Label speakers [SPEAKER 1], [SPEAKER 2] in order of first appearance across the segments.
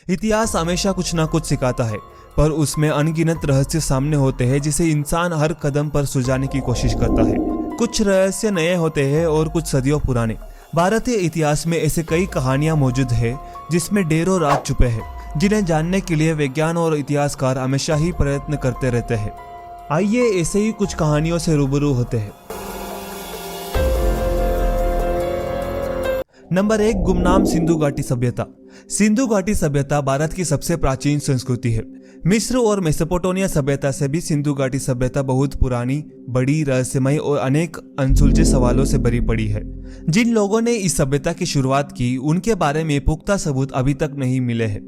[SPEAKER 1] इतिहास हमेशा कुछ ना कुछ सिखाता है, पर उसमें अनगिनत रहस्य सामने होते हैं जिसे इंसान हर कदम पर सुलझाने की कोशिश करता है। कुछ रहस्य नए होते हैं और कुछ सदियों पुराने। भारतीय इतिहास में ऐसे कई कहानियां मौजूद है जिसमें ढेरों राज छुपे हैं, जिन्हें जानने के लिए विज्ञान और इतिहासकार हमेशा ही प्रयत्न करते रहते हैं। आइए ऐसे ही कुछ कहानियों से रूबरू होते हैं। नंबर 1, गुमनाम सिंधु घाटी सभ्यता। सिंधु घाटी सभ्यता भारत की सबसे प्राचीन संस्कृति है। मिस्र और मेसोपोटामिया सभ्यता से भी सिंधु घाटी सभ्यता बहुत पुरानी, बड़ी, रहस्यमय और अनेक अनसुलझे सवालों से भरी पड़ी है। जिन लोगों ने इस सभ्यता की शुरुआत की, उनके बारे में पुख्ता सबूत अभी तक नहीं मिले हैं।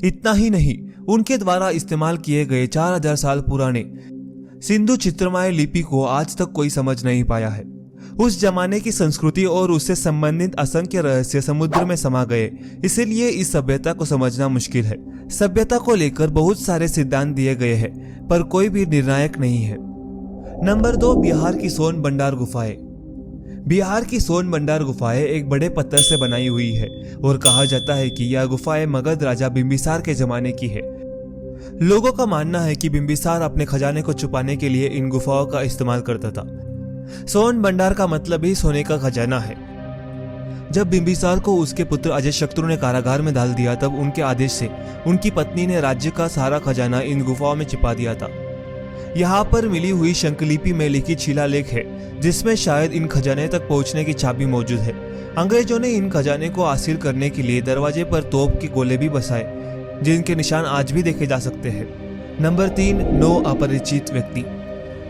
[SPEAKER 1] इतना ही नहीं, उनके द्वारा इस्तेमाल किए गए 4000 साल पुराने सिंधु चित्रमाय लिपि को आज तक कोई समझ नहीं पाया है। उस जमाने की संस्कृति और उससे संबंधित असंख्य रहस्य समुद्र में समा गए, इसीलिए इस सभ्यता को समझना मुश्किल है। सभ्यता को लेकर बहुत सारे सिद्धांत दिए गए हैं, पर कोई भी निर्णायक नहीं है। नंबर 2, बिहार की सोन भंडार गुफाएं। बिहार की सोन भंडार गुफाएं एक बड़े पत्थर से बनाई हुई है और कहा जाता है कि यह गुफाएं मगध राजा बिंबिसार के जमाने की है। लोगों का मानना है कि बिंबिसार अपने खजाने को छुपाने के लिए इन गुफाओं का इस्तेमाल करता था। सोन भंडार का मतलब ही सोने का खजाना है। जब बिंबिसार को उसके पुत्र अजातशत्रु ने कारागार में डाल दिया, तब उनके आदेश से उनकी पत्नी ने राज्य का सारा खजाना इन गुफाओं में छिपा दिया था। यहाँ पर मिली हुई शंखलिपि में लिखित शिलालेख है, जिसमें शायद इन खजाने तक पहुंचने की चाबी मौजूद है। अंग्रेजों ने इन खजाने को हासिल करने के लिए दरवाजे पर तोप के गोले भी बसाए, जिनके निशान आज भी देखे जा सकते हैं। नंबर 3, 9 अपरिचित व्यक्ति।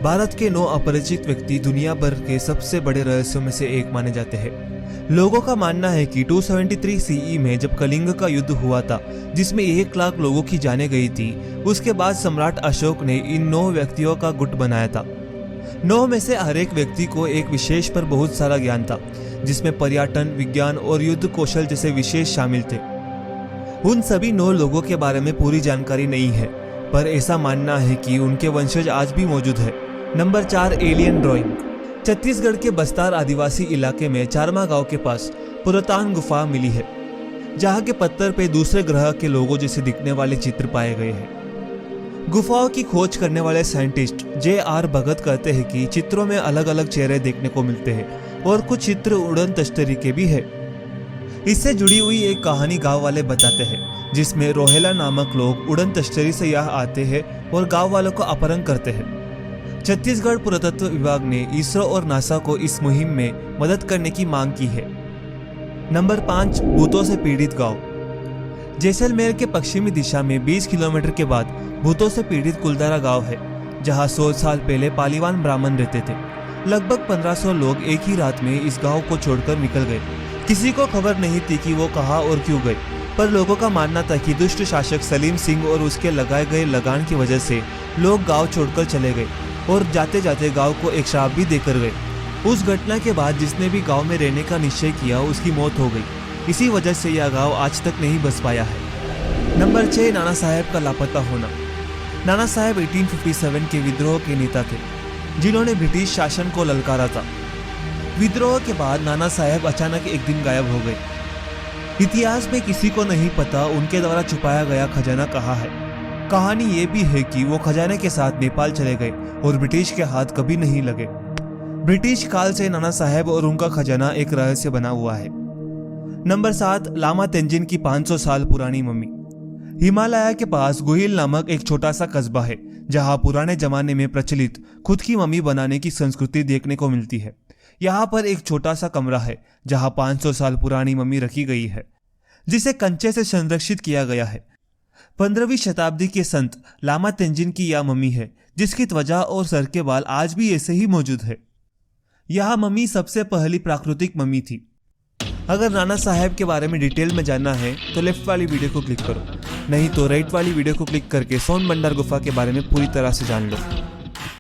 [SPEAKER 1] भारत के 9 अपरिचित व्यक्ति दुनिया भर के सबसे बड़े रहस्यों में से एक माने जाते हैं। लोगों का मानना है कि 273 CE में जब कलिंग का युद्ध हुआ था, जिसमें 1 लाख लोगों की जानें गई थी, उसके बाद सम्राट अशोक ने इन 9 व्यक्तियों का गुट बनाया था। 9 में से हर एक व्यक्ति को एक विशेष पर बहुत सारा ज्ञान था, जिसमें पर्यटन, विज्ञान और युद्ध कौशल जैसे विशेष शामिल थे। उन सभी 9 लोगों के बारे में पूरी जानकारी नहीं है, पर ऐसा मानना है कि उनके वंशज आज भी मौजूद है। Number 4, alien drawing. छत्तीसगढ़ के बस्तार आदिवासी इलाके में चारमा गांव के पास पुरातन गुफा मिली है, जहां के पत्थर पे दूसरे ग्रह के लोगों जैसे दिखने वाले चित्र पाए गए हैं। गुफाओं की खोज करने वाले साइंटिस्ट JR भगत कहते हैं कि चित्रों में अलग अलग चेहरे देखने को मिलते हैं और कुछ चित्र उड़न तश्तरी के भी है। इससे जुड़ी हुई एक कहानी गांव वाले बताते हैं, जिसमें रोहेला नामक लोग उड़न तश्तरी से यहाँ आते हैं और गांव वालों को अपहरण करते हैं। छत्तीसगढ़ पुरातत्व विभाग ने इसरो और नासा को इस मुहिम में मदद करने की मांग की है। नंबर 5, भूतों से पीड़ित गांव। जैसलमेर के पश्चिमी दिशा में 20 किलोमीटर के बाद भूतों से पीड़ित कुलदारा गांव है, जहां 100 साल पहले पालीवान ब्राह्मण रहते थे। लगभग 1500 लोग एक ही रात में इस गांव को छोड़कर निकल गए। किसी को खबर नहीं थी कि वो कहाँ और क्यों गए, पर लोगों का मानना था कि दुष्ट शासक सलीम सिंह और उसके लगाए गए लगान की वजह से लोग गांव छोड़कर चले गए और जाते जाते गांव को एक श्राप भी देकर गए। उस घटना के बाद जिसने भी गांव में रहने का निश्चय किया, उसकी मौत हो गई। इसी वजह से यह गांव आज तक नहीं बस पाया है। नंबर 6, नाना साहेब का लापता होना। नाना साहेब 1857 के विद्रोह के नेता थे, जिन्होंने ब्रिटिश शासन को ललकारा था। विद्रोह के बाद नाना साहेब अचानक एक दिन गायब हो गए। इतिहास में किसी को नहीं पता उनके द्वारा छुपाया गया खजाना कहाँ है। कहानी ये भी है कि वो खजाने के साथ नेपाल चले गए और ब्रिटिश के हाथ कभी नहीं लगे। ब्रिटिश काल से नाना साहेब और उनका खजाना एक रहस्य बना हुआ है। नंबर 7, लामा तेंजिन की 500 साल पुरानी मम्मी। हिमालय के पास गुहिल नामक एक छोटा सा कस्बा है, जहाँ पुराने जमाने में प्रचलित खुद की मम्मी बनाने की संस्कृति देखने को मिलती है। यहाँ पर एक छोटा सा कमरा है, जहाँ 500 साल पुरानी मम्मी रखी गई है, जिसे कंचे से संरक्षित किया गया है। 15वीं शताब्दी के संत लामा तेंजिन की यह मम्मी है, जिसकी त्वचा और सर के बाल आज भी ऐसे ही मौजूद है। यह मम्मी सबसे पहली प्राकृतिक मम्मी थी। अगर नाना साहेब के बारे में डिटेल में जानना है तो लेफ्ट वाली वीडियो को क्लिक करो, नहीं तो राइट वाली वीडियो को क्लिक करके सोन भंडार गुफा के बारे में पूरी तरह से जान लो।